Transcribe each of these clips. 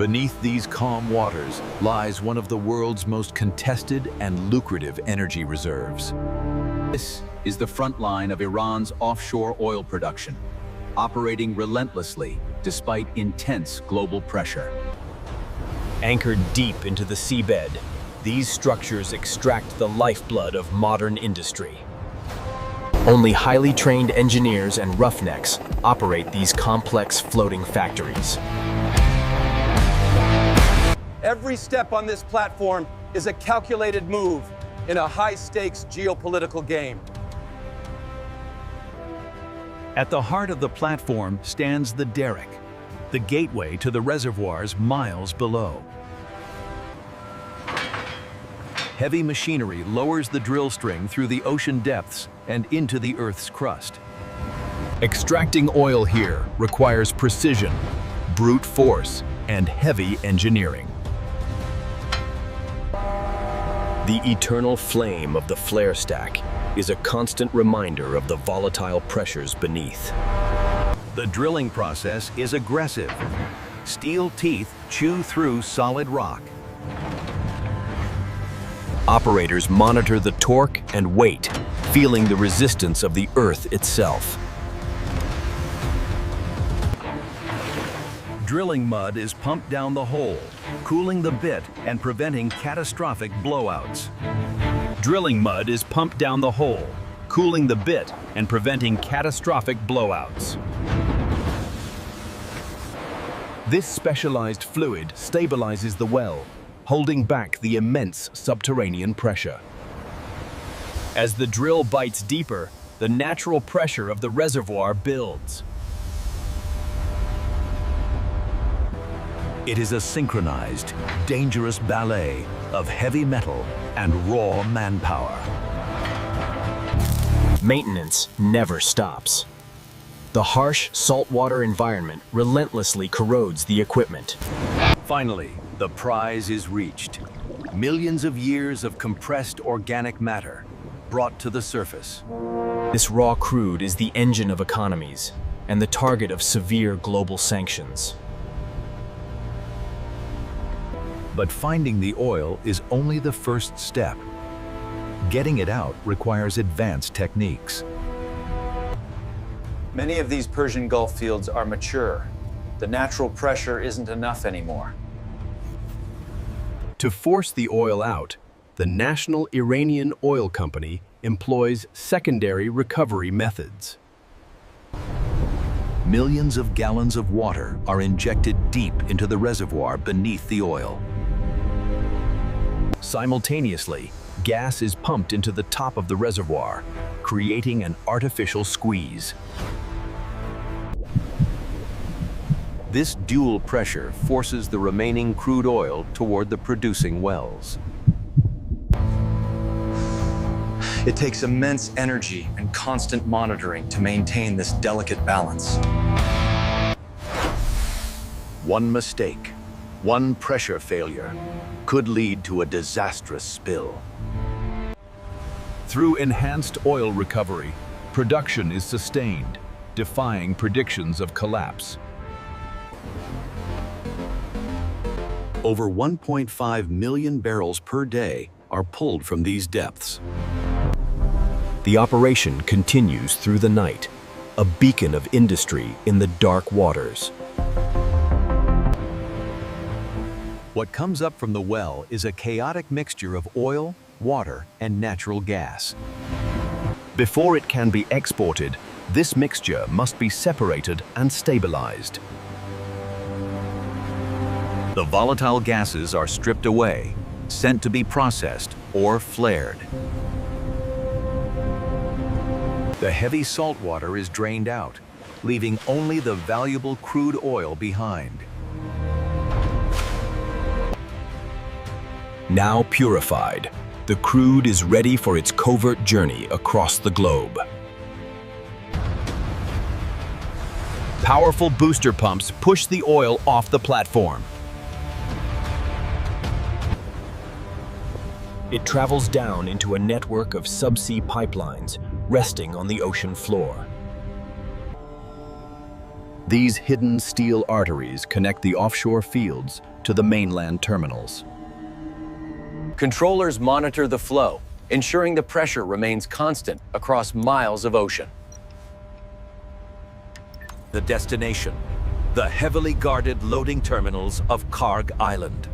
Beneath these calm waters lies one of the world's most contested and lucrative energy reserves. This is the front line of Iran's offshore oil production, operating relentlessly despite intense global pressure. Anchored deep into the seabed, these structures extract the lifeblood of modern industry. Only highly trained engineers and roughnecks operate these complex floating factories. Every step on this platform is a calculated move in a high-stakes geopolitical game. At the heart of the platform stands the derrick, the gateway to the reservoirs miles below. Heavy machinery lowers the drill string through the ocean depths and into the Earth's crust. Extracting oil here requires precision, brute force, and heavy engineering. The eternal flame of the flare stack is a constant reminder of the volatile pressures beneath. The drilling process is aggressive. Steel teeth chew through solid rock. Operators monitor the torque and weight, feeling the resistance of the Earth itself. Drilling mud is pumped down the hole, cooling the bit and preventing catastrophic blowouts. Drilling mud is pumped down the hole, cooling the bit and preventing catastrophic blowouts. This specialized fluid stabilizes the well, holding back the immense subterranean pressure. As the drill bites deeper, the natural pressure of the reservoir builds. It is a synchronized, dangerous ballet of heavy metal and raw manpower. Maintenance never stops. The harsh saltwater environment relentlessly corrodes the equipment. Finally, the prize is reached. Millions of years of compressed organic matter brought to the surface. This raw crude is the engine of economies and the target of severe global sanctions. But finding the oil is only the first step. Getting it out requires advanced techniques. Many of these Persian Gulf fields are mature. The natural pressure isn't enough anymore. To force the oil out, the National Iranian Oil Company employs secondary recovery methods. Millions of gallons of water are injected deep into the reservoir beneath the oil. Simultaneously, gas is pumped into the top of the reservoir, creating an artificial squeeze. This dual pressure forces the remaining crude oil toward the producing wells. It takes immense energy and constant monitoring to maintain this delicate balance. One mistake, one pressure failure, could lead to a disastrous spill. Through enhanced oil recovery, production is sustained, defying predictions of collapse. Over 1.5 million barrels per day are pulled from these depths. The operation continues through the night, a beacon of industry in the dark waters. What comes up from the well is a chaotic mixture of oil, water, and natural gas. Before it can be exported, this mixture must be separated and stabilized. The volatile gases are stripped away, sent to be processed or flared. The heavy salt water is drained out, leaving only the valuable crude oil behind. Now purified, the crude is ready for its covert journey across the globe. Powerful booster pumps push the oil off the platform. It travels down into a network of subsea pipelines resting on the ocean floor. These hidden steel arteries connect the offshore fields to the mainland terminals. Controllers monitor the flow, ensuring the pressure remains constant across miles of ocean. The destination, the heavily guarded loading terminals of Karg Island.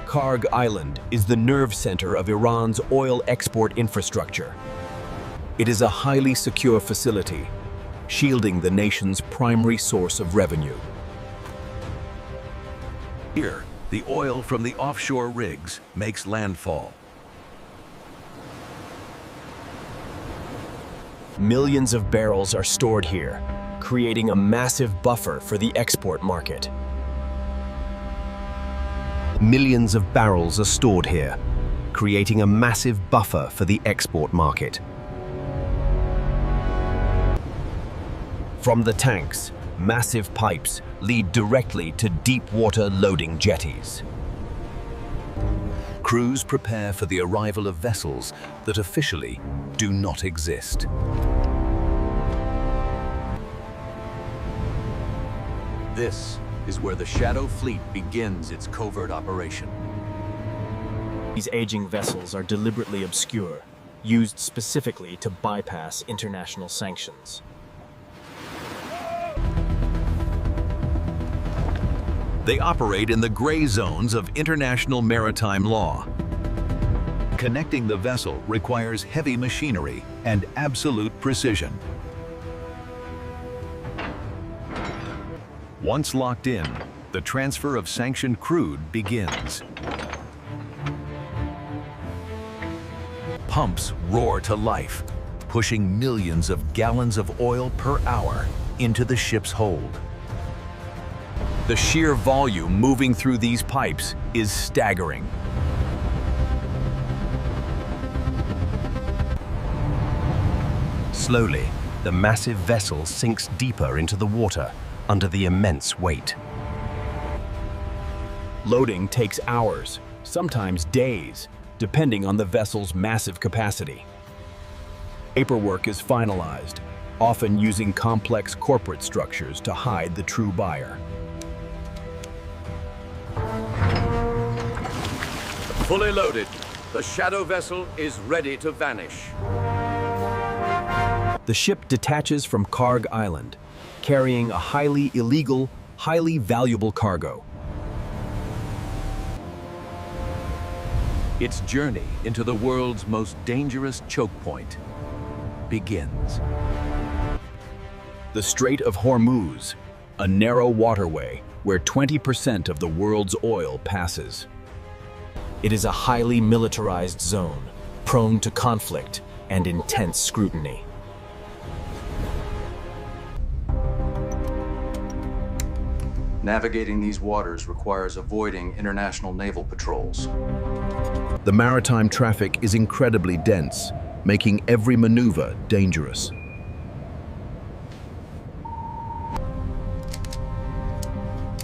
Karg Island is the nerve center of Iran's oil export infrastructure. It is a highly secure facility, shielding the nation's primary source of revenue. Here, the oil from the offshore rigs makes landfall. Millions of barrels are stored here, creating a massive buffer for the export market. Millions of barrels are stored here, creating a massive buffer for the export market. From the tanks, massive pipes lead directly to deep-water loading jetties. Crews prepare for the arrival of vessels that officially do not exist. This is where the Shadow Fleet begins its covert operation. These aging vessels are deliberately obscure, used specifically to bypass international sanctions. They operate in the gray zones of international maritime law. Connecting the vessel requires heavy machinery and absolute precision. Once locked in, the transfer of sanctioned crude begins. Pumps roar to life, pushing millions of gallons of oil per hour into the ship's hold. The sheer volume moving through these pipes is staggering. Slowly, the massive vessel sinks deeper into the water under the immense weight. Loading takes hours, sometimes days, depending on the vessel's massive capacity. Paperwork is finalized, often using complex corporate structures to hide the true buyer. Fully loaded, the Shadow vessel is ready to vanish. The ship detaches from Karg Island, carrying a highly illegal, highly valuable cargo. Its journey into the world's most dangerous choke point begins. The Strait of Hormuz, a narrow waterway where 20% of the world's oil passes. It is a highly militarized zone, prone to conflict and intense scrutiny. Navigating these waters requires avoiding international naval patrols. The maritime traffic is incredibly dense, making every maneuver dangerous.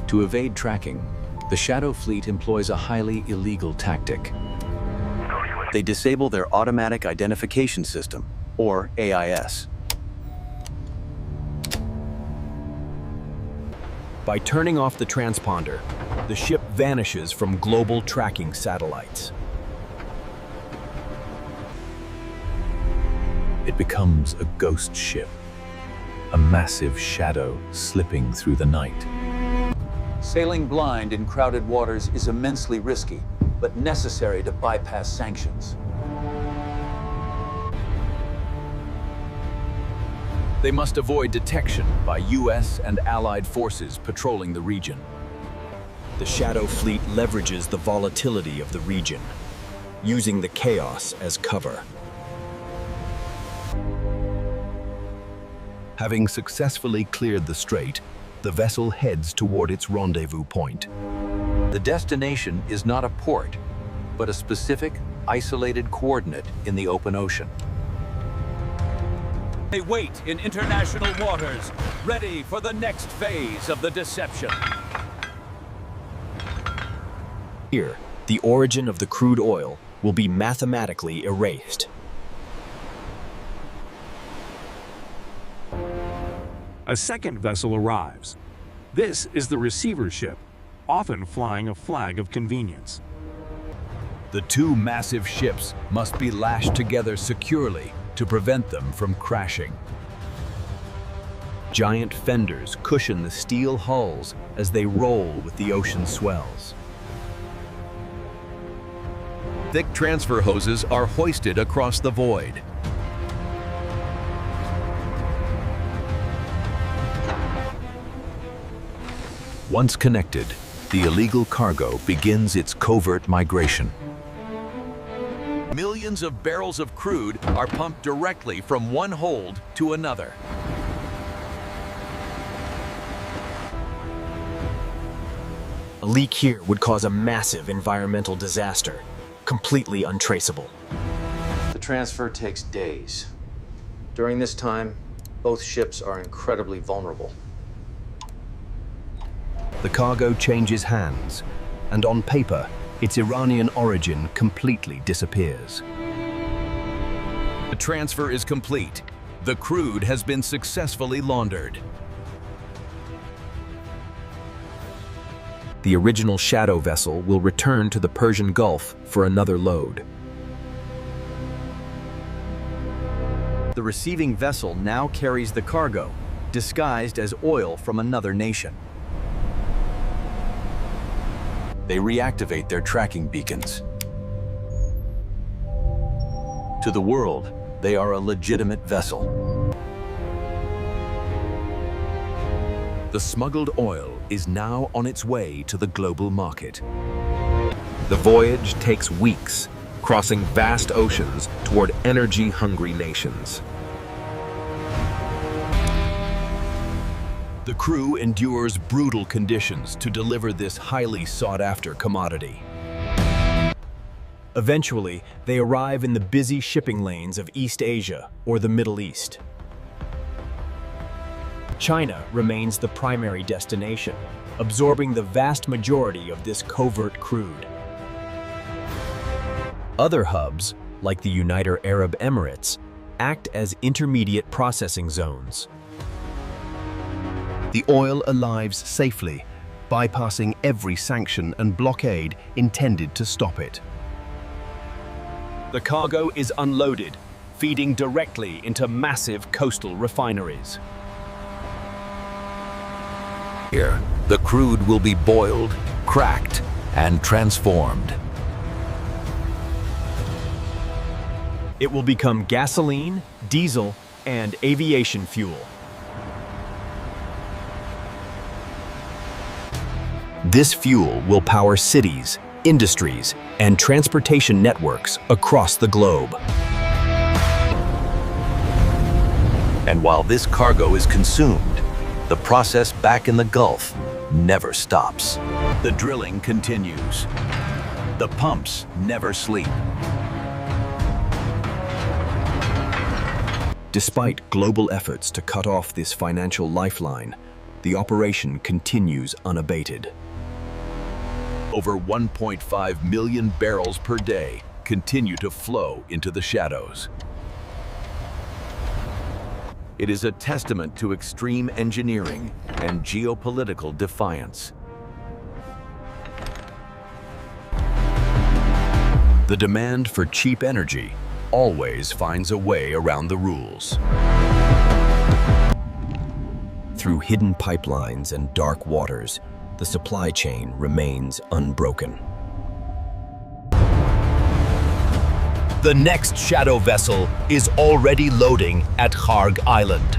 To evade tracking, the Shadow Fleet employs a highly illegal tactic. They disable their Automatic Identification System, or AIS. By turning off the transponder, the ship vanishes from global tracking satellites. It becomes a ghost ship, a massive shadow slipping through the night. Sailing blind in crowded waters is immensely risky, but necessary to bypass sanctions. They must avoid detection by US and Allied forces patrolling the region. The Shadow Fleet leverages the volatility of the region, using the chaos as cover. Having successfully cleared the strait, the vessel heads toward its rendezvous point. The destination is not a port, but a specific, isolated coordinate in the open ocean. They wait in international waters, ready for the next phase of the deception. Here, the origin of the crude oil will be mathematically erased. a second vessel arrives. This is the receiver ship, often flying a flag of convenience. The two massive ships must be lashed together securely to prevent them from crashing. Giant fenders cushion the steel hulls as they roll with the ocean swells. Thick transfer hoses are hoisted across the void. Once connected, the illegal cargo begins its covert migration. Millions of barrels of crude are pumped directly from one hold to another. A leak here would cause a massive environmental disaster, completely untraceable. The transfer takes days. During this time, both ships are incredibly vulnerable. The cargo changes hands, and on paper, its Iranian origin completely disappears. The transfer is complete. The crude has been successfully laundered. The original Shadow vessel will return to the Persian Gulf for another load. The receiving vessel now carries the cargo, disguised as oil from another nation. They reactivate their tracking beacons. To the world, they are a legitimate vessel. The smuggled oil is now on its way to the global market. The voyage takes weeks, crossing vast oceans toward energy-hungry nations. The crew endures brutal conditions to deliver this highly sought-after commodity. Eventually, they arrive in the busy shipping lanes of East Asia or the Middle East. China remains the primary destination, absorbing the vast majority of this covert crude. Other hubs, like the United Arab Emirates, act as intermediate processing zones. The oil arrives safely, bypassing every sanction and blockade intended to stop it. The cargo is unloaded, feeding directly into massive coastal refineries. Here, the crude will be boiled, cracked, and transformed. It will become gasoline, diesel, and aviation fuel. This fuel will power cities, industries, and transportation networks across the globe. And while this cargo is consumed, the process back in the Gulf never stops. The drilling continues. The pumps never sleep. Despite global efforts to cut off this financial lifeline, the operation continues unabated. Over 1.5 million barrels per day continue to flow into the shadows. It is a testament to extreme engineering and geopolitical defiance. The demand for cheap energy always finds a way around the rules. Through hidden pipelines and dark waters, the supply chain remains unbroken. The next Shadow vessel is already loading at Kharg Island.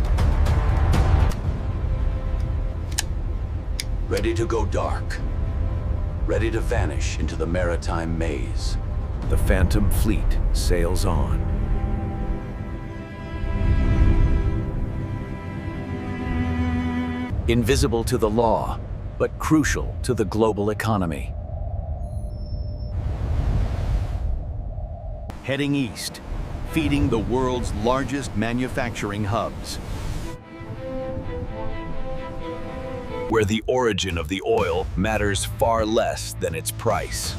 Ready to go dark. Ready to vanish into the maritime maze. The Phantom Fleet sails on. Invisible to the law, but crucial to the global economy. Heading east, feeding the world's largest manufacturing hubs, where the origin of the oil matters far less than its price.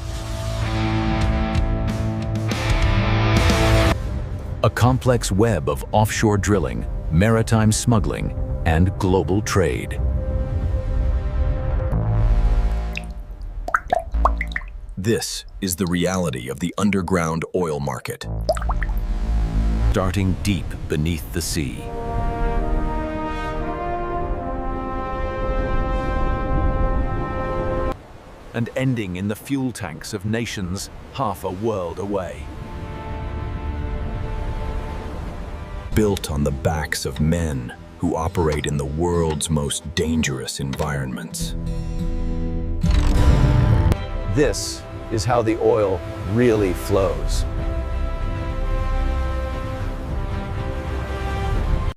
A complex web of offshore drilling, maritime smuggling, and global trade. This is the reality of the underground oil market. Starting deep beneath the sea. And ending in the fuel tanks of nations half a world away. Built on the backs of men who operate in the world's most dangerous environments. This is how the oil really flows.